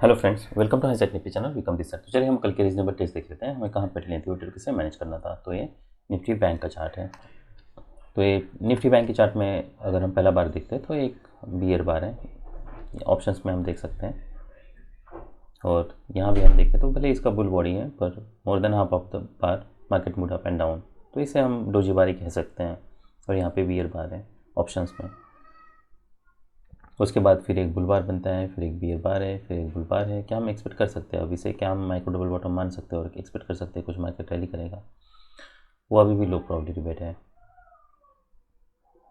Hello friends, welcome to हाईसेट Nifty channel. We come this side. तो चलिए हम कल के रीजनेबल टेस्ट देख लेते हैं, हमें कहाँ पे लेनी थी वो ट्रेड कैसे मैनेज करना था। तो ये निफ्टी बैंक का चार्ट है। तो ये निफ्टी बैंक के चार्ट में अगर हम पहला बार देखते हैं तो एक बियर बार है, ऑप्शंस में हम देख सकते हैं। और यहाँ भी हम देखें तो भले इसका बुल बॉडी है पर more than half of the bar market mood up and down, तो इसे हम डोजी बार ही कह सकते हैं। और यहाँ पे बियर बार है ऑप्शंस में। उसके बाद फिर एक बुल बार बनता है, फिर एक बियर बार है, फिर एक बुल बार है। क्या हम एक्सपेक्ट कर सकते हैं अब इसे? क्या हम माइक्रो डबल बॉटम मान सकते हैं और एक्सपेक्ट कर सकते हैं कुछ मार्केट रैली करेगा? वो अभी भी लो प्रोबेबिलिटी बेट है।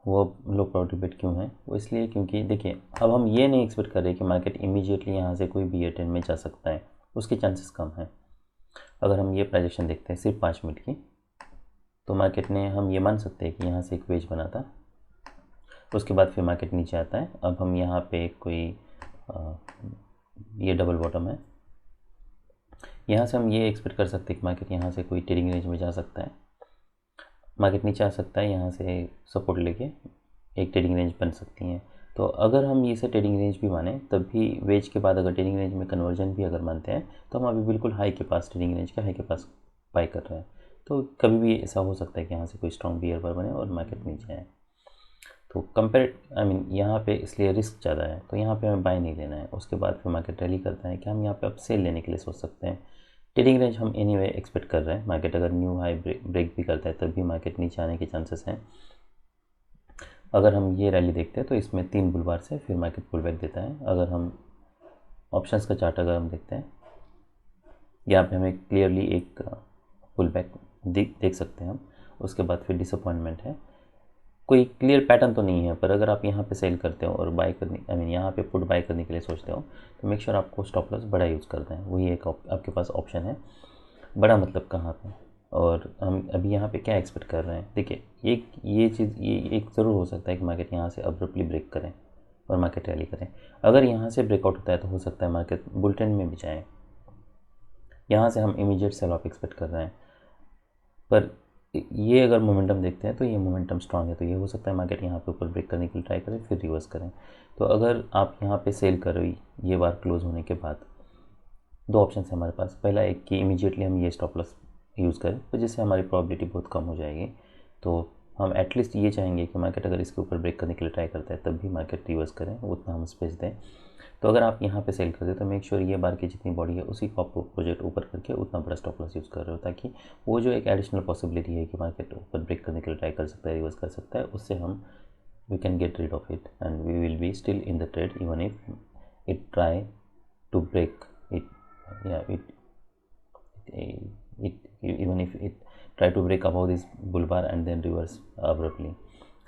वो लो प्रोबेबिलिटी बेट क्यों है? वो इसलिए क्योंकि देखिए, अब हम ये नहीं एक्सपेक्ट कर रहे कि मार्केट इमीडिएटली यहाँ से कोई बियर ट्रेंड में जा सकता है, उसके चांसेस कम हैं। अगर हम ये प्रोजेक्शन देखते हैं सिर्फ 5 मिनट की, तो मार्केट ने हम ये मान सकते हैं कि यहाँ से एक वेज बना था, उसके बाद फिर मार्केट नीचे आता है। अब हम यहाँ पे कोई ये डबल बॉटम है, यहाँ से हम ये एक्सपेक्ट कर सकते हैं कि मार्केट यहाँ से कोई ट्रेडिंग रेंज में जा सकता है, मार्केट नीचे आ सकता है, यहाँ से सपोर्ट लेके एक ट्रेडिंग रेंज बन सकती हैं। तो अगर हम इसे ट्रेडिंग रेंज भी माने, तब भी वेज के बाद अगर ट्रेडिंग रेंज में कन्वर्जन भी अगर मानते हैं, तो हम अभी बिल्कुल हाई के पास, ट्रेडिंग रेंज के हाई के पास बाई कर रहे हैं। तो कभी भी ऐसा हो सकता है कि यहाँ से कोई स्ट्रॉन्ग बियर बार बने और मार्केट नीचे आए। तो कंपेयर यहाँ पे इसलिए रिस्क ज़्यादा है, तो यहाँ पे हमें बाय नहीं लेना है। उसके बाद फिर मार्केट रैली करता है कि हम यहाँ पे अब सेल लेने के लिए सोच सकते हैं। ट्रेडिंग रेंज हम एनीवे एक्सपेक्ट कर रहे हैं। मार्केट अगर न्यू हाई ब्रेक भी करता है तब भी मार्केट नीचे आने के चांसेस हैं। अगर हम ये रैली देखते हैं तो इसमें 3 बुलबार से फिर मार्केट पुल बैक देता है। अगर हम ऑप्शंस का चार्ट अगर हम देखते हैं, यहाँ पे हमें क्लियरली एक पुल बैक देख सकते हैं हम। उसके बाद फिर डिसअपॉइंटमेंट है। कोई क्लियर पैटर्न तो नहीं है, पर अगर आप यहाँ पे सेल करते हो और बाय करने यहाँ पे पुट बाय करने के लिए सोचते हो, तो मेक श्योर आपको स्टॉप लॉस बड़ा यूज़ करते हैं। वही एक आपके पास ऑप्शन है। बड़ा मतलब कहाँ पे? और हम अभी यहाँ पे क्या एक्सपेक्ट कर रहे हैं? देखिए, ये चीज़ ये एक ज़रूर हो सकता है कि मार्केट यहाँ से अब्रप्टली ब्रेक करें और मार्केट रैली करें। अगर यहाँ से ब्रेकआउट होता है तो हो सकता है मार्केट बुल ट्रेंड में भी जाए। यहाँ से हम इमीडिएट सेल ऑफ एक्सपेक्ट कर रहे हैं, पर ये अगर मोमेंटम देखते हैं तो ये मोमेंटम स्ट्रांग है, तो ये हो सकता है मार्केट यहाँ पे ऊपर ब्रेक करने के लिए ट्राई करें फिर रिवर्स करें। तो अगर आप यहाँ पे सेल कर रही ये बार क्लोज होने के बाद, दो ऑप्शन है हमारे पास। पहला एक कि इमीडिएटली हम ये स्टॉप लॉस यूज़ करें, तो जिससे हमारी प्रॉबिलिटी बहुत कम हो जाएगी। तो हम एटलीस्ट ये चाहेंगे कि मार्केट अगर इसके ऊपर ब्रेक करने के लिए ट्राई करता है तब भी मार्केट रिवर्स करें, उतना हम स्पेस दें। तो अगर आप यहाँ पे सेल कर दे तो मेक श्योर ये बार की जितनी बॉडी है उसी को आप प्रोजेक्ट ऊपर करके उतना बड़ा स्टॉप लॉस यूज़ कर रहे हो, ताकि वो जो एक एडिशनल पॉसिबिलिटी है कि मार्केट ऊपर ब्रेक करने के लिए ट्राई कर सकता है, रिवर्स कर सकता है, उससे हम we can get rid of it and we will be still in the trade even if it try to break it, yeah it even if it try to break above this bull bar and then reverse abruptly.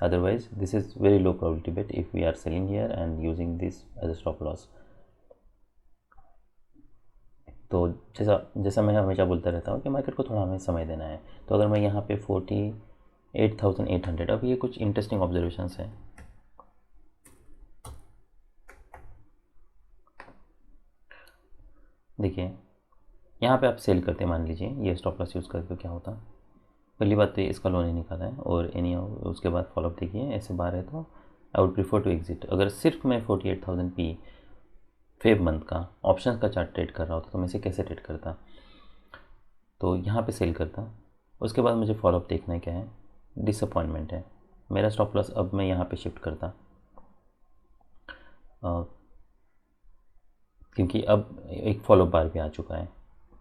Otherwise this is very low probability bet if we are selling here and using this as a stop loss. तो जैसा मैं हमेशा बोलता रहता हूँ कि market को थोड़ा हमें समय देना है। तो अगर मैं यहाँ पे 48,800, अब ये कुछ इंटरेस्टिंग ऑब्जर्वेशंस हैं। देखिए, यहाँ पे आप सेल करते मान लीजिए ये स्टॉप लॉस यूज़ करके, क्या होता? पहली बात तो इसका लोन ही निकाला है और एनी उसके बाद फॉलोअप देखिए, ऐसे बार है तो I would prefer to exit. अगर सिर्फ मैं 48,000 पी फेब मंथ का ऑप्शन का चार्ट ट्रेड कर रहा होता तो मैं इसे कैसे ट्रेड करता? तो यहाँ पे सेल करता। उसके बाद मुझे फॉलोअप देखना है क्या है, डिसअपॉइंटमेंट है। मेरा स्टॉप लॉस अब मैं यहाँ पे शिफ्ट करता, क्योंकि अब एक फॉलोअप बार भी आ चुका है,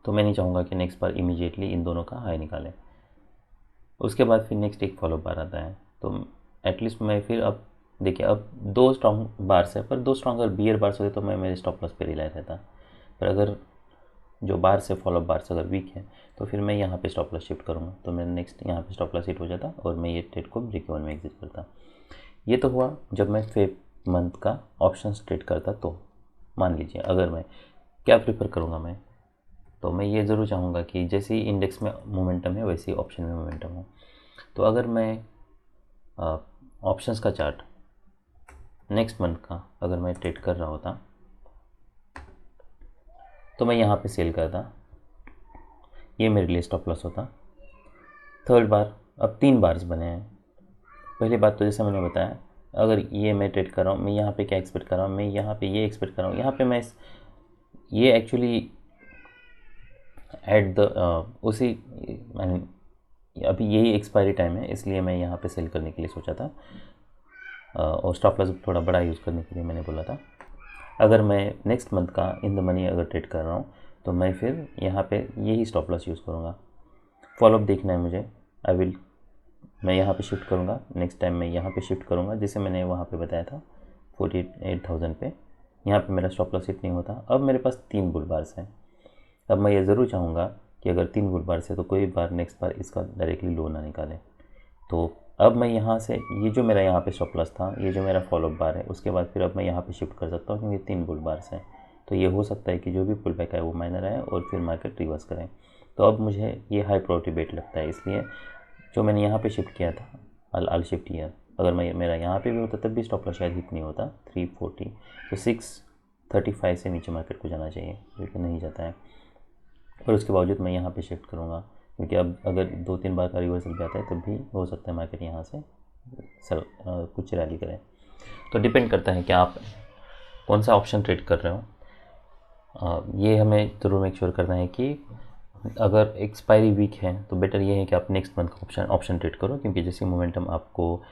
तो मैं नहीं चाहूँगा कि नेक्स्ट बार इमीडिएटली इन दोनों का हाई निकालें। उसके बाद फिर नेक्स्ट एक फॉलोअप बार आता है, तो एटलीस्ट मैं फिर अब देखिए, अब 2 स्ट्रॉन्ग बार्स है, पर 2 स्ट्रॉन्ग अगर बियर बार्स होते तो मैं मेरे स्टॉप लॉस पे रिलाय रहता। पर अगर जो बार से फॉलोअप बार्स अगर वीक है तो फिर मैं यहाँ पे स्टॉप लॉस शिफ्ट करूँगा, तो मैं नेक्स्ट यहाँ पे स्टॉप लॉस हिट हो जाता और मैं ये ट्रेड को ब्रेक इवन में एग्जिट करता। ये तो हुआ जब मैं फेब मंथ का ऑप्शन ट्रेड करता। तो मान लीजिए अगर मैं क्या प्रीफर करूँगा मैं, तो मैं ये ज़रूर चाहूँगा कि जैसे ही इंडेक्स में मोमेंटम है वैसे ही ऑप्शन में मोमेंटम हो। तो अगर मैं ऑप्शंस का चार्ट नेक्स्ट मंथ का अगर मैं ट्रेड कर रहा होता तो मैं यहाँ पे सेल करता, ये मेरे लिए स्टॉप लॉस होता। थर्ड बार, अब 3 बार्स बने हैं। पहली बात तो जैसे मैंने बताया, अगर ये मैं ट्रेड कर रहा हूँ, मैं यहाँ पे क्या एक्सपेक्ट कर रहा हूँ, मैं यहाँ पे ये एक्सपेक्ट कर रहा हूँ, यहाँ पे मैं ये एक्चुअली एट द उसी अभी यही एक्सपायरी टाइम है, इसलिए मैं यहाँ पे सेल करने के लिए सोचा था। और स्टॉप लॉस थोड़ा बड़ा यूज़ करने के लिए मैंने बोला था। अगर मैं नेक्स्ट मंथ का इन द मनी अगर ट्रेड कर रहा हूँ तो मैं फिर यहाँ पे यही स्टॉप लॉस यूज़ करूँगा। फॉलोअप देखना है मुझे, मैं यहाँ पे शिफ्ट करूँगा, नेक्स्ट टाइम मैं यहाँ पे शिफ्ट करूँगा, जैसे मैंने वहाँ पे बताया था 48,000 पे। यहाँ पे मेरा स्टॉप लॉस हिट नहीं होता। अब मेरे पास 3 बुल बार्स हैं। अब मैं ये ज़रूर चाहूँगा कि अगर 3 बुल बार्स है तो कोई बार नेक्स्ट बार इसका डायरेक्टली लो ना निकालें। तो अब मैं यहाँ से ये जो मेरा यहाँ पे स्टॉप लॉस था, ये जो मेरा फॉलोअप बार है, उसके बाद फिर अब मैं यहाँ पे शिफ्ट कर सकता हूँ क्योंकि 3 बुल बार्स हैं। तो ये हो सकता है कि जो भी पुल बैक आए वो माइनर आए और फिर मार्केट रिवर्स करें। तो अब मुझे ये हाई प्रायोरिटी बेट लगता है, इसलिए जो मैंने यहाँ पे शिफ्ट किया था अल शिफ्ट ईयर, अगर मैं मेरा यहाँ पे भी होता तब भी स्टॉप लॉस शायद हिट नहीं होता 340। तो 635 से नीचे मार्केट को जाना चाहिए, लेकिन नहीं जाता है। और उसके बावजूद मैं यहाँ पे शिफ्ट करूँगा क्योंकि अब अगर 2-3 बार का रिवर्सल भी आता है तब भी हो सकता है मार्केट यहाँ से कुछ रैली करें। तो डिपेंड करता है कि आप कौन सा ऑप्शन ट्रेड कर रहे हो। ये हमें ज़रूर मेक श्योर करना है कि अगर एक्सपायरी वीक है तो बेटर ये है कि आप नेक्स्ट मंथ का ऑप्शन ट्रेड करो, क्योंकि जैसी मोमेंटम आपको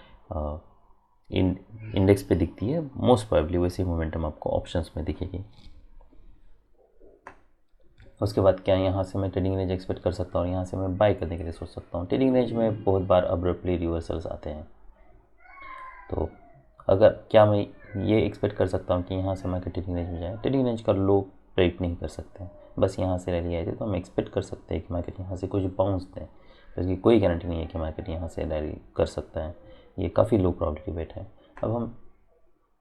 इंडेक्स पे दिखती है मोस्ट प्रोबेबली वैसी मोमेंटम आपको ऑप्शंस में दिखेगी। उसके बाद क्या यहाँ से मैं ट्रेडिंग रेंज एक्सपेक्ट कर सकता हूँ और यहाँ से मैं बाय करने के लिए सोच सकता हूँ। ट्रेडिंग रेंज में बहुत बार अब्रप्टली रिवर्सल्स आते हैं, तो अगर क्या मैं ये एक्सपेक्ट कर सकता हूँ कि यहाँ से मार्केट ट्रेडिंग रेंज में जाए। ट्रेडिंग रेंज का लो प्रेडिक्ट नहीं कर सकते हैं, बस यहाँ से रैली आई थी तो हम एक्सपेक्ट कर सकते हैं कि मार्केट यहाँ से कुछ बाउंस दें, तो इसकी कोई गारंटी नहीं है कि मार्केट यहाँ से रैली कर सकता है। ये काफ़ी लो प्रोबेबिलिटी बेट है। अब हम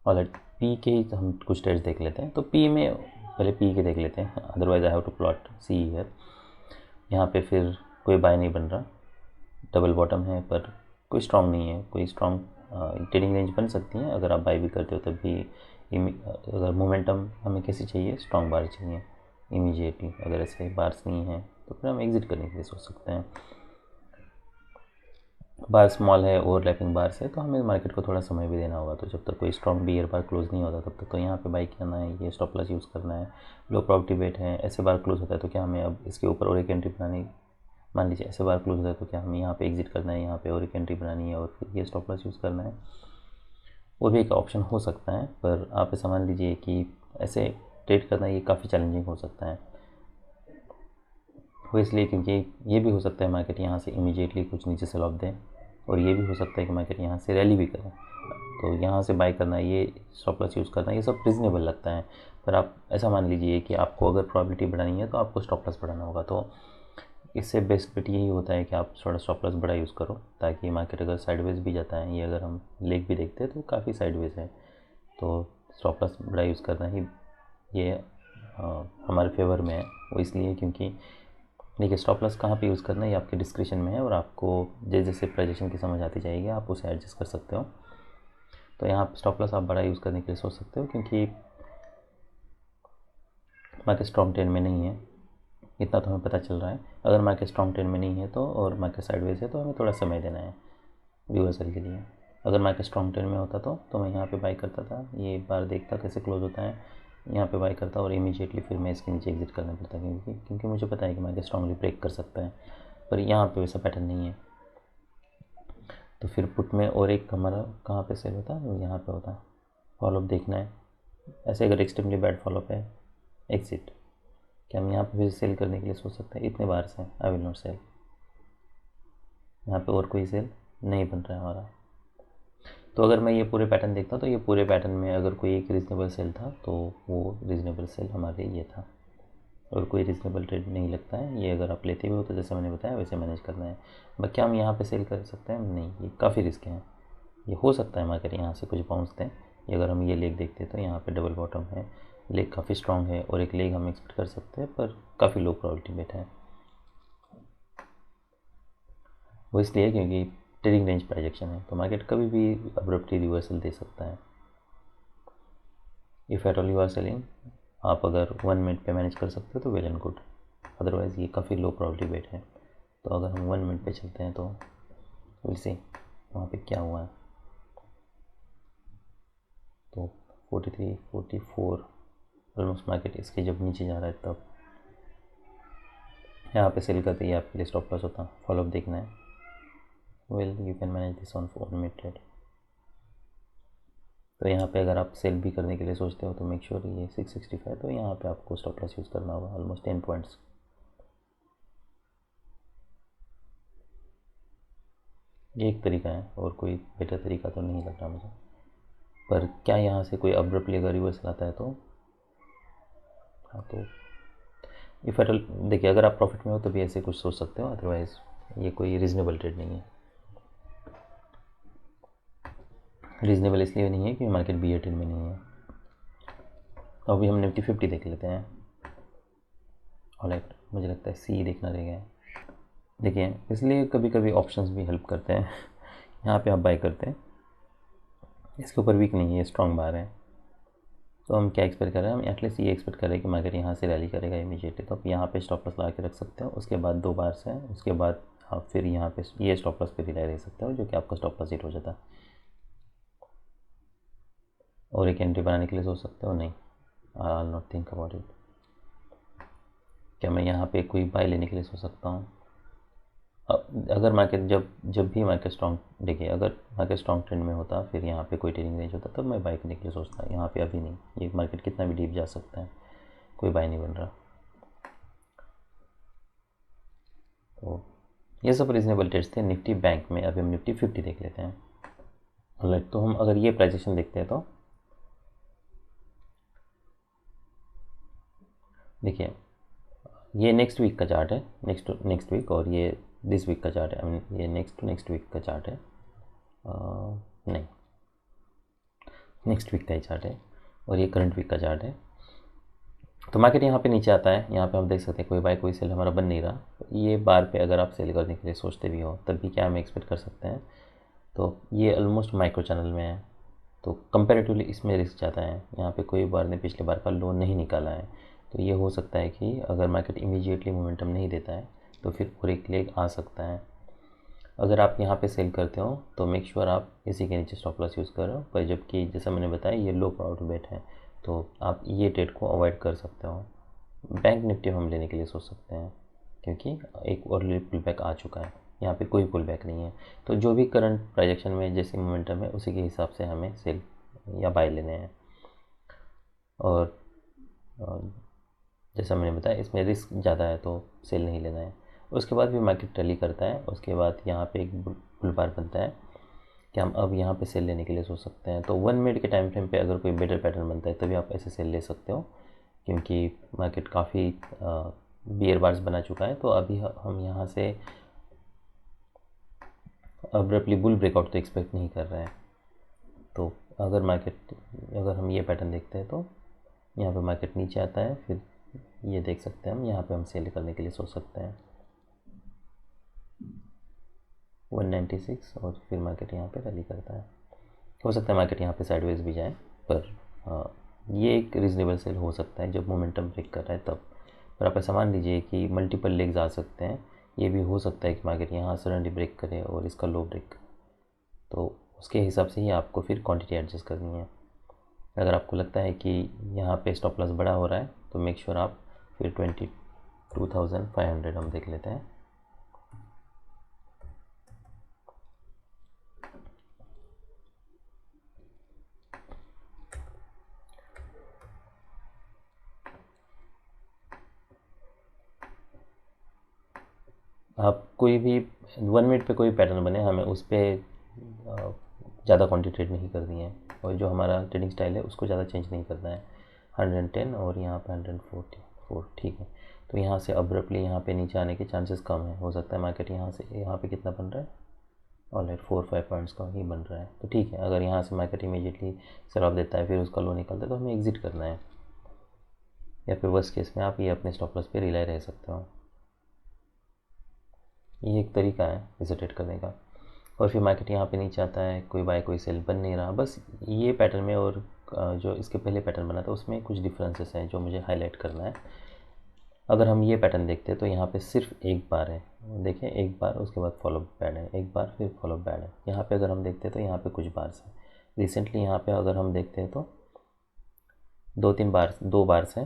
ऑलरेडी पी के ही हम कुछ ट्रेड्स देख लेते हैं। तो पी में पहले पी के देख लेते हैं, otherwise I have to plot C here. यहाँ पे फिर कोई बाय नहीं बन रहा, डबल बॉटम है पर कोई स्ट्रॉन्ग नहीं है। कोई स्ट्रॉन्ग ट्रेडिंग रेंज बन सकती है अगर आप बाय भी करते हो तब भी। अगर मोमेंटम हमें कैसी चाहिए, स्ट्रॉन्ग बार चाहिए इमीडिएटली। अगर ऐसे बार्स नहीं है तो फिर हम एग्जिट करने के लिए सोच सकते हैं। बार स्मॉल है, ओवरलैपिंग बार्स है, तो हमें मार्केट को थोड़ा समय भी देना होगा। तो जब तक कोई स्ट्रॉन्ग बियर बार क्लोज नहीं होता तब तक तो यहाँ पे बाई करना है, ये स्टॉप लॉस यूज़ करना है। लो प्रॉपर्टी बेट है, ऐसे बार क्लोज होता है तो क्या हमें अब इसके ऊपर और एक एंट्री बनानी, मान लीजिए ऐसे बार क्लोज होता है तो क्या हमें यहाँ पे एग्जिट करना है, यहाँ पे और एक एंट्री बनानी है और फिर ये स्टॉप लॉस यूज़ करना है। वो भी एक ऑप्शन हो सकता है, पर आप ऐसा मान लीजिए कि ऐसे ट्रेड करना ये काफ़ी चैलेंजिंग हो सकता है। वो इसलिए क्योंकि ये भी हो सकता है मार्केट यहाँ से इमीडिएटली कुछ नीचे से लॉप दें, और ये भी हो सकता है कि मार्केट यहाँ से रैली भी करे। तो यहाँ से बाय करना, ये स्टॉप लॉस यूज़ करना, ये सब रीज़नेबल लगता है। पर आप ऐसा मान लीजिए कि आपको अगर प्रॉबिलिटी बढ़ानी है तो आपको स्टॉप लॉस बढ़ाना होगा। तो इससे बेस्ट बेट यही होता है कि आप थोड़ा स्टॉप लॉस बड़ा यूज़ करो, ताकि मार्केट अगर साइडवेज भी जाता है, ये अगर हम लेग भी देखते हैं तो काफ़ी साइडवेज है, तो स्टॉप लॉस बड़ा यूज़ करना ही ये हमारे फेवर में है। वो इसलिए क्योंकि देखिए स्टॉप लॉस कहाँ पे यूज़ करना है ये आपके डिस्क्रिप्शन में है, और आपको जैसे जैसे प्राइजेशन की समझ आती जाएगी आप उसे एडजस्ट कर सकते हो। तो यहाँ स्टॉप लॉस आप बड़ा यूज़ करने के लिए सोच सकते हो, क्योंकि मार्केट स्ट्रॉन्ग ट्रेंड में नहीं है, इतना तो हमें पता चल रहा है। अगर मार्केट स्ट्रॉन्ग ट्रेंड में नहीं है तो, और मार्केट साइडवेज है, तो हमें थोड़ा समय देना है रिवर्सल के लिए। अगर मार्केट स्ट्रॉन्ग ट्रेंड में होता तो मैं यहाँ पे बाई करता था, ये बार देखता कैसे क्लोज होता है, यहाँ पे बाई करता और इमीडिएटली फिर मैं इसके नीचे एग्जिट करना पड़ता, क्योंकि मुझे पता है कि मार्केट स्ट्रॉन्गली ब्रेक कर सकता है। पर यहाँ पे वैसा पैटर्न नहीं है। तो फिर पुट में और एक हमारा कहाँ पे सेल होता है, यहाँ पे होता है। फॉलोअप देखना है, ऐसे अगर एक्सट्रीमली बैड फॉलोअप है एग्जिट। क्या हम यहाँ पे भी सेल करने के लिए सोच सकते हैं, इतने बार से आई विल नॉट सेल। यहाँ पे और कोई सेल नहीं बन रहा है हमारा। तो अगर मैं ये पूरे पैटर्न देखता हूँ तो ये पूरे पैटर्न में अगर कोई एक रीज़नेबल सेल था तो वो रीज़नेबल सेल हमारे ये था, और कोई रीज़नेबल ट्रेड नहीं लगता है। ये अगर आप लेते हुए हो तो जैसे मैंने बताया वैसे मैनेज करना है। बट क्या हम यहाँ पे सेल कर सकते हैं? नहीं, ये काफ़ी रिस्क है। ये हो सकता है मार्केट यहाँ से कुछ बाउंस दें। ये अगर हम ये लेग देखते हैं तो यहाँ पे डबल बॉटम है, लेग काफ़ी स्ट्रॉन्ग है, और एक लेग हम एक्सपेक्ट कर सकते हैं, पर काफ़ी लो प्रोबेबिलिटी बेट है। वो इसलिए क्योंकि ट्रेडिंग रेंज प्रोजेक्शन है, तो मार्केट कभी भी अब्रप्टली रिवर्सल दे सकता है। If at all you are selling, आप अगर 1 मिनट पे मैनेज कर सकते हो तो वेल एंड गुड, अदरवाइज़ ये काफ़ी लो प्रोबेबिलिटी बेट है। तो अगर हम 1 मिनट पे चलते हैं तो विल सी वहाँ पे क्या हुआ है। तो 43, 44 ऑलमोस्ट मार्केट इसके जब नीचे जा रहा है तब यहाँ पे सेल करते ही आपके लिए स्टॉप लॉस होता, फॉलोअप देखना है। Well you can manage this on 4 minute trade. तो यहाँ पे अगर आप सेल भी करने के लिए सोचते हो तो मेक श्योर ये 665, तो यहाँ पे आपको स्टॉप लॉस यूज़ करना होगा ऑलमोस्ट 10 पॉइंट्स। ये एक तरीका है, और कोई बेटर तरीका तो नहीं लग रहा मुझे। पर क्या यहाँ से कोई अब्रप्टली अगर रिवर्सल आता है तो हाँ, तो इफ़ एट ऑल देखिए, अगर आप प्रॉफिट में हो तो भी ऐसे कुछ सोच सकते हो, अदरवाइज़ ये कोई रीज़नेबल ट्रेड नहीं है। रीज़नेबल इसलिए नहीं है कि मार्केट बी ट्रेड में नहीं है। तो अभी हम निफ्टी 50 देख लेते हैं। ऑलराइट, मुझे लगता है सी देखना रह गया है। देखिए, इसलिए कभी कभी ऑप्शंस भी हेल्प करते हैं। यहाँ पे आप बाय करते हैं, इसके ऊपर वीक नहीं है, स्ट्रॉन्ग बार है। तो हम क्या एक्सपेक्ट कर रहे हैं, हम एटलीस्ट ये एक्सपेक्ट कर रहे हैं कि मार्केट यहाँ से रैली करेगा इमीडिएटली। तो आप यहाँ पे स्टॉप लॉस लगा के रख सकते हो। उसके बाद 2 बार से उसके बाद आप फिर यहाँ पे ये स्टॉप लॉस पे रिलाई रह सकते हो, जो कि आपका स्टॉप लॉस हिट हो जाता है। और एक एंट्री बनाने के लिए सोच सकते हो, नहीं, I will not think about it. क्या मैं यहाँ पे कोई बाय लेने के लिए सोच सकता हूँ? अगर मार्केट जब भी मार्केट स्ट्रॉन्ग, देखिए अगर मार्केट स्ट्रॉन्ग ट्रेंड में होता, फिर यहाँ पे कोई ट्रेडिंग रेंज होता, तब मैं बाय करने के लिए सोचता। यहाँ पे अभी नहीं, ये मार्केट कितना भी डीप जा सकता है, कोई बाय नहीं बन रहा। तो ये सब रीजनेबल ट्रेड्स थे निफ्टी बैंक में। अभी हम निफ्टी 50 देख लेते हैं। ऑलराइट, तो हम अगर ये प्राइस एक्शन देखते हैं तो देखिए, ये नेक्स्ट वीक का चार्ट है, नेक्स्ट वीक, और ये दिस वीक का चार्ट है। ये नेक्स्ट वीक का चार्ट है, नहीं, नेक्स्ट वीक का ही चार्ट है, और ये करंट वीक का चार्ट है। तो मार्केट यहाँ पे नीचे आता है, यहाँ पे हम देख सकते हैं कोई बाय कोई सेल हमारा बन नहीं रहा। ये बार पे अगर आप सेल करने के लिए सोचते भी हो, तब भी क्या हम एक्सपेक्ट कर सकते हैं, तो ये ऑलमोस्ट माइक्रो चैनल में है, तो कंपैरेटिवली इसमें रिस्क ज़्यादा है। यहाँ पे कोई बार ने पिछले बार का लो नहीं निकाला है, तो ये हो सकता है कि अगर मार्केट इमीडिएटली मोमेंटम नहीं देता है तो फिर और एक लेग आ सकता है। अगर आप यहाँ पे सेल करते हो तो मेक श्योर आप इसी के नीचे स्टॉप लॉस यूज़ करो। पर जबकि जैसा मैंने बताया ये लो प्रॉफिट बेट है, तो आप ये ट्रेड को अवॉइड कर सकते हो। बैंक निफ्टी हम लेने के लिए सोच सकते हैं, क्योंकि एक और पुल बैक आ चुका है, यहाँ पे कोई पुल बैक नहीं है। तो जो भी करंट प्रोजेक्शन में जैसी मोमेंटम है उसी के हिसाब से हमें सेल या बाय लेने हैं। और जैसा मैंने बताया इसमें रिस्क ज़्यादा है, तो सेल नहीं लेना है। उसके बाद भी मार्केट रैली करता है, उसके बाद यहाँ पे एक बुल बार बनता है कि हम अब यहाँ पे सेल लेने के लिए सोच सकते हैं। तो 1 मिनट के टाइम फ्रेम पे अगर कोई बेटर पैटर्न बनता है तभी आप ऐसे सेल ले सकते हो, क्योंकि मार्केट काफ़ी बियर बार्स बना चुका है। तो अभी हम यहाँ से अब्रप्टली बुल ब्रेकआउट तो एक्सपेक्ट नहीं कर रहे हैं। तो अगर हम ये पैटर्न देखते हैं तो यहाँ पे मार्केट नीचे आता है, फिर ये देख सकते हैं हम, यहाँ पे हम सेल करने के लिए सोच सकते हैं 196, और फिर मार्केट यहाँ पे रैली करता है। हो सकता है मार्केट यहाँ पे साइडवेज भी जाए, पर ये एक रीजनेबल सेल हो सकता है जब मोमेंटम ब्रेक कर रहा है तब। पर आप ऐसा मान लीजिए कि मल्टीपल लेग्स आ सकते हैं, ये भी हो सकता है कि मार्केट यहाँ सडनली ब्रेक करे और इसका लो ब्रेक, तो उसके हिसाब से ही आपको फिर क्वांटिटी एडजस्ट करनी है। अगर आपको लगता है कि यहाँ पे स्टॉप लॉस बड़ा हो रहा है तो मेक श्योर आप फिर 22,500 हम देख लेते हैं। आप कोई भी 1 मिनट पे कोई पैटर्न बने, हमें उस पर ज़्यादा क्वांटिटी ट्रेड नहीं करनी है, और जो हमारा ट्रेडिंग स्टाइल है उसको ज़्यादा चेंज नहीं करना है। 110 और यहाँ पे 144, ठीक है। तो यहाँ से अब्रप्टली यहाँ पे नीचे आने के चांसेस कम है। हो सकता है मार्केट यहाँ पे कितना बन रहा है, ऑलराइट 4-5 पॉइंट्स का ही बन रहा है। तो ठीक है, अगर यहाँ से मार्केट इमीडिएटली सेल ऑफ देता है, फिर उसका लो निकलता है, तो हमें एग्जिट करना है, या फिर वर्स्ट केस में आप ये अपने स्टॉप लॉस पे रिलाई रह सकते हो। ये एक तरीका है इसे ट्रेड करने का। और फिर मार्केट यहाँ पे नीचे आता है, कोई बाय कोई सेल बन नहीं रहा, बस ये पैटर्न में और जो इसके पहले पैटर्न बना था उसमें कुछ डिफरेंसेस हैं जो मुझे हाईलाइट करना है। अगर हम ये पैटर्न देखते हैं तो यहाँ पे सिर्फ एक बार है, देखें, एक बार, उसके बाद फॉलो बैड है, एक बार फिर फॉलो बैड है। यहाँ पे अगर हम देखते हैं तो यहाँ पे कुछ बार है रिसेंटली। यहाँ पे अगर हम देखते हैं तो दो बार से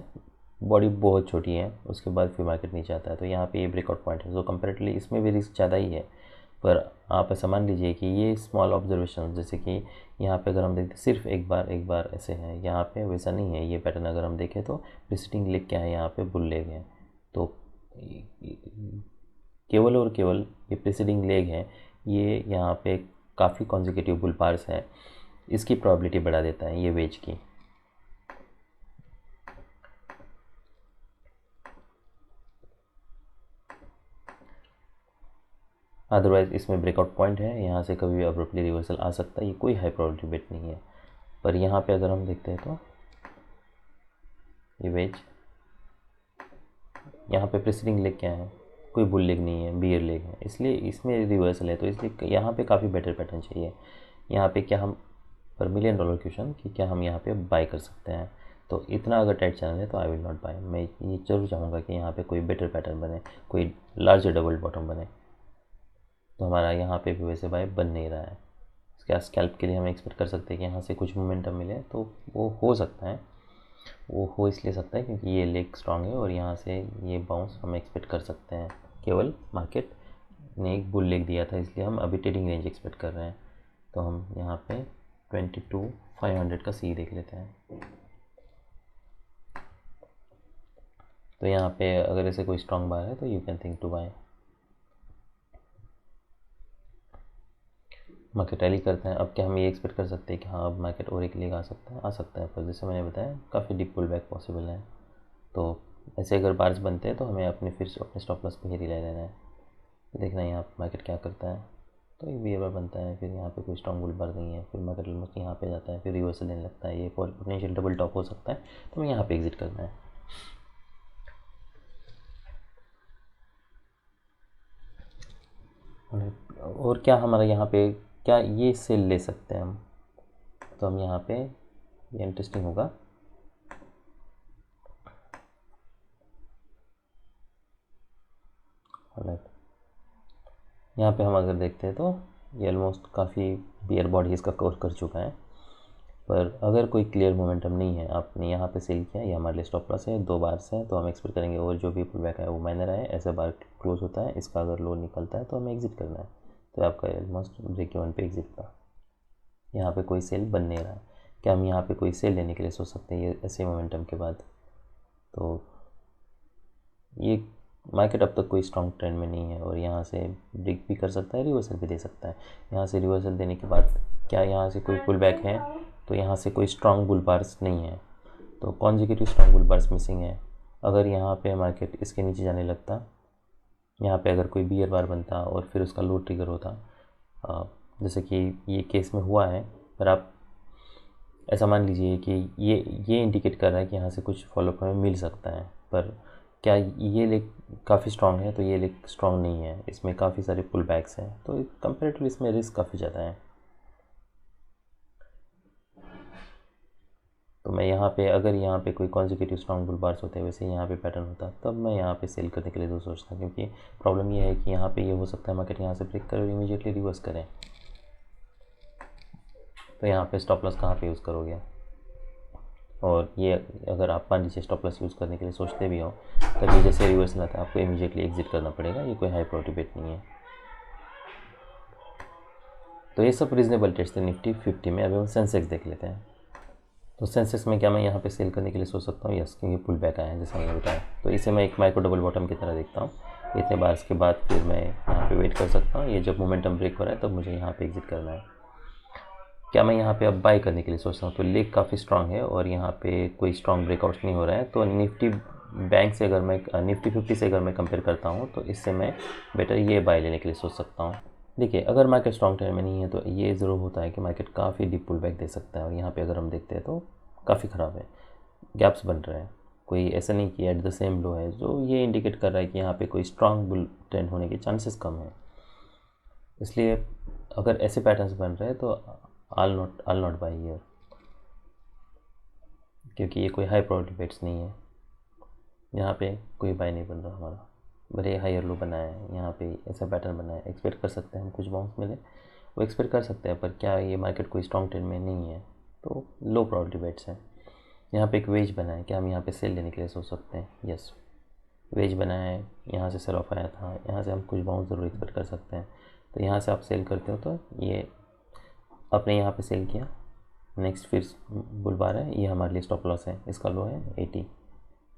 बॉडी बहुत छोटी है, उसके बाद फिर मार्केट नीचे आता है। तो यहाँ पे ये ब्रेकआउट पॉइंट है, तो कंपेरेटिवली इसमें भी रिस्क ज़्यादा ही है। पर आप ऐसा मान लीजिए कि ये स्मॉल ऑब्जर्वेशन, जैसे कि यहाँ पे अगर हम देखते सिर्फ एक बार ऐसे है, यहाँ पे वैसा नहीं है। ये पैटर्न अगर हम देखें तो प्रीसीडिंग लेग क्या है, यहाँ पे बुल लेग है। तो केवल और केवल ये प्रीसीडिंग लेग है, ये यहाँ पे काफ़ी कॉन्जिक्यूटिव बुल बार्स है, इसकी प्रोबेबिलिटी बढ़ा देता है ये वेज की। अदरवाइज़ इसमें ब्रेकआउट पॉइंट है, यहाँ से कभी भी अब्रप्टली रिवर्सल आ सकता है, ये कोई हाई प्रोबेबिलिटी बेट नहीं है। पर यहाँ पे अगर हम देखते हैं तो ये वेज, यहाँ पे प्रीसीडिंग लेग क्या है, कोई बुल लेग नहीं है, बियर लेग है, इसलिए इसमें रिवर्सल है। तो इसलिए यहाँ पे काफ़ी बेटर पैटर्न चाहिए। यहाँ पे क्या हम, पर $1 मिलियन क्वेश्चन कि क्या हम यहाँ पे बाय कर सकते हैं। तो इतना अगर टाइट चैनल है तो आई विल नॉट बाय। मैं ये जरूर चाहूँगा कि यहाँ पे कोई बेटर पैटर्न बने, कोई लार्जर डबल बॉटम बने। तो हमारा यहाँ पे भी वैसे बाय बन नहीं रहा है। इसके स्कैल्प के लिए हम एक्सपेक्ट कर सकते हैं कि यहाँ से कुछ मोमेंटम मिले, तो वो हो सकता है। वो हो इसलिए सकता है क्योंकि ये लेग स्ट्रांग है और यहाँ से ये बाउंस हम एक्सपेक्ट कर सकते हैं। केवल मार्केट ने एक बुल लेग दिया था, इसलिए हम अभी ट्रेडिंग रेंज एक्सपेक्ट कर रहे हैं। तो हम यहाँ पे 22,500 का सी देख लेते हैं। तो यहाँ पे अगर ऐसे कोई स्ट्रांग बार है तो you can think to buy. Market rally करते हैं, अब क्या हम ये एक्सपेक्ट कर सकते हैं कि हाँ अब मार्केट और एक लेग आ सकता है। पर जैसे मैंने बताया काफ़ी डीप पुल बैक पॉसिबल है। तो ऐसे अगर बार्स बनते हैं तो हमें अपने स्टॉप लॉस पे ही रिलाई रहना है, देखना है यहाँ मार्केट क्या करता है। तो एक बियर बार बनता है, फिर यहाँ पे कोई स्ट्रॉन्ग बुल बार नहीं है, फिर मार्केट ऑलमोस्ट यहाँ पे जाता है, फिर रिवर्सल लेने लगता है, ये पोटेंशियल डबल टॉप हो सकता है। तो हमें यहाँ पे एग्जिट करना है। और क्या हमारा यहाँ पे क्या ये सेल ले सकते हैं हम, तो हम यहाँ पे ये इंटरेस्टिंग होगा। यहाँ पे हम अगर देखते हैं तो ये ऑलमोस्ट काफ़ी बियर बॉडी इसका कवर कर चुका है। पर अगर कोई क्लियर मोमेंटम नहीं है, आपने यहाँ पे सेल किया, ये हमारे लिए स्टॉप लॉस है, 2 बार से, तो हम एक्सपेक्ट करेंगे और जो भी पुल बैक है वो माइनर है, ऐसे बार क्लोज होता है, इसका अगर लो निकलता है तो हमें एग्जिट करना है। तो आपका ऑलमोस्ट ब्रेक इवन पे एग्जिट था। यहाँ पे कोई सेल बन नहीं रहा है, क्या हम यहाँ पे कोई सेल लेने के लिए सोच सकते हैं ये ऐसे मोमेंटम के बाद? तो ये मार्केट अब तक कोई स्ट्रॉन्ग ट्रेंड में नहीं है और यहाँ से ब्रेक भी कर सकता है, रिवर्सल भी दे सकता है। यहाँ से रिवर्सल देने के बाद क्या यहाँ से कोई पुल बैक है? तो यहाँ से कोई स्ट्रॉन्ग बुल बार्स नहीं है, तो consecutive strong bull bars missing है। अगर यहाँ पे मार्केट इसके नीचे जाने लगता, यहाँ पे अगर कोई बियर बार बनता और फिर उसका लो ट्रिगर होता, जैसे कि ये केस में हुआ है, पर आप ऐसा मान लीजिए कि ये इंडिकेट कर रहा है कि यहाँ से कुछ फॉलोअप हमें मिल सकता है। पर क्या ये लेग काफ़ी स्ट्रॉन्ग है? तो ये लेग स्ट्रॉन्ग नहीं है, इसमें काफ़ी सारे पुल बैक्स हैं, तो कंपेरेटिवली इसमें रिस्क काफ़ी ज़्यादा है। तो मैं यहाँ पे अगर यहाँ पे कोई कॉन्जिक्यूटिव स्ट्रॉन्ग बुल बार्स होते हैं, वैसे यहाँ पे पैटर्न होता, तब मैं यहाँ पे सेल करने के लिए सोचता, क्योंकि प्रॉब्लम ये है कि यहाँ पे ये हो सकता है मार्केट यहाँ से ब्रेक करे और इमीडिएटली रिवर्स करें। तो यहाँ पे स्टॉप लॉस कहाँ पे यूज़ करोगे? और ये अगर आप मान लीजिए स्टॉप लॉस यूज़ करने के लिए सोचते भी हो, तब ये जैसे रिवर्सल आता है आपको इमीडिएटली एग्जिट करना पड़ेगा, ये कोई हाई प्रायोरिटी बेट नहीं है। तो ये सब रीजनेबल ट्रेड्स थे निफ्टी 50 में। अभी हम सेंसेक्स देख लेते हैं। तो सेंसेक्स में क्या मैं यहाँ पे सेल करने के लिए सोच सकता हूँ? यस, क्योंकि पुल बैक आया है जैसा मैंने बताया। तो इसे मैं एक माइक्रो डबल बॉटम की तरह देखता हूँ। इतने बार के बाद फिर मैं यहाँ पे वेट कर सकता हूँ, ये जब मोमेंटम ब्रेक हो रहा है तब मुझे यहाँ पे एग्जिट करना है। क्या मैं यहाँ पे अब बाय करने के लिए सोचता हूँ? तो लेग काफ़ी स्ट्रांग है और यहाँ पे कोई स्ट्रांग ब्रेकआउट्स नहीं हो रहा है। तो निफ्टी बैंक से अगर मैं निफ्टी 50 से अगर मैं कंपेयर करता हूँ तो इससे मैं बेटर ये बाय लेने के लिए सोच सकता हूँ। देखिए, अगर मार्केट स्ट्रॉन्ग ट्रेंड में नहीं है तो ये ज़रूर होता है कि मार्केट काफ़ी डीप पुल बैक दे सकता है। और यहाँ पे अगर हम देखते हैं तो काफ़ी ख़राब है, गैप्स बन रहे हैं, कोई ऐसा नहीं कि एट द सेम लो है, जो ये इंडिकेट कर रहा है कि यहाँ पे कोई स्ट्रॉन्ग बुल ट्रेंड होने के चांसेस कम है। इसलिए अगर ऐसे पैटर्न्स बन रहे हैं तो आल नॉट बाय हियर, क्योंकि ये कोई हाई प्रायोरिटी बेट्स नहीं है। यहाँ पे कोई बाय नहीं बन रहा हमारा, बड़े हायर लो बनाया है, यहाँ पे ऐसा पैटर्न बना है। एक्सपेक्ट कर सकते हैं हम कुछ बाउंस मिले, वो एक्सपेक्ट कर सकते हैं, पर क्या ये मार्केट कोई स्ट्रॉन्ग ट्रेंड में नहीं है, तो लो प्रायोरिटी बेट्स हैं। यहाँ पे एक वेज बना है, क्या हम यहाँ पे सेल लेने के लिए सोच सकते हैं? यस, वेज बना है, यहाँ से सेल ऑफ आया था, यहाँ से हम कुछ बाउंस ज़रूर एक्सपेक्ट कर सकते हैं। तो यहाँ से आप सेल करते हो तो ये आपने यहाँ पे सेल किया, नेक्स्ट फिर बुलबार है, ये हमारे लिए स्टॉप लॉस है, इसका लो है 80,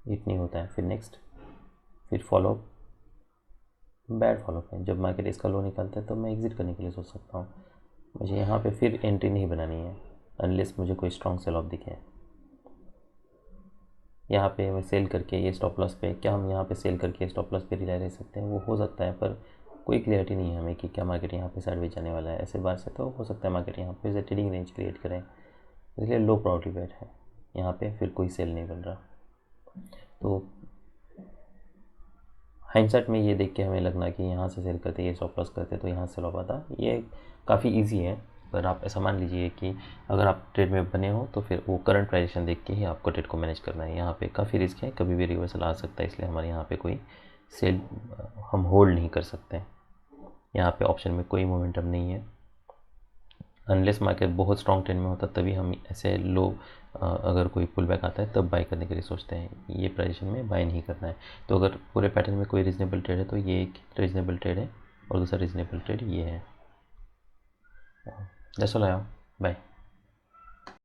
हिट नहीं होता है। फिर नेक्स्ट, फिर फॉलोअप, बैड फॉलोअप है। जब मार्केट इसका लो निकलता है तो मैं एग्ज़िट करने के लिए सोच सकता हूँ। मुझे यहाँ पे फिर एंट्री नहीं बनानी है अनलेस मुझे कोई स्ट्रॉन्ग सेल ऑफ दिखे। यहाँ पे मैं सेल करके ये स्टॉप लॉस पे, क्या हम यहाँ पे सेल करके स्टॉप लॉस पे रिलाई रह सकते हैं? वो हो सकता है, पर कोई क्लियरिटी नहीं है हमें कि क्या मार्केट यहाँ पे साइडवेज जाने वाला है। ऐसे बार से तो हो सकता है मार्केट यहाँ पे से ट्रेडिंग रेंज क्रिएट करें, इसलिए लो प्रोबेबिलिटी बेट है यहाँ पे, फिर कोई सेल नहीं बन रहा। तो हाइंडसाइट में ये देख के हमें लगना कि यहाँ से सेल करते, ये स्टॉप लॉस करते तो यहाँ सेल ऑफ आता। ये काफ़ी ईजी है, पर आप ऐसा मान लीजिए कि अगर आप ट्रेड में बने हो तो फिर वो करंट प्राइजेशन देख के ही आपको ट्रेड को मैनेज करना है। यहाँ पे काफ़ी रिस्क है, कभी भी रिवर्सल आ सकता है, इसलिए हमारे यहाँ पे कोई सेल हम होल्ड नहीं कर सकते। यहाँ पे ऑप्शन में कोई मोमेंटम नहीं है, अनलेस मार्केट बहुत स्ट्रॉन्ग ट्रेंड में होता तभी हम ऐसे लो अगर कोई पुल बैक आता है तब बाई करने के लिए सोचते हैं। ये प्राइजेशन में बाई नहीं करना है। तो अगर पूरे पैटर्न में कोई रीजनेबल ट्रेड है तो ये एक रीजनेबल ट्रेड है और दूसरा रीजनेबल ट्रेड ये है। That's all. बाय।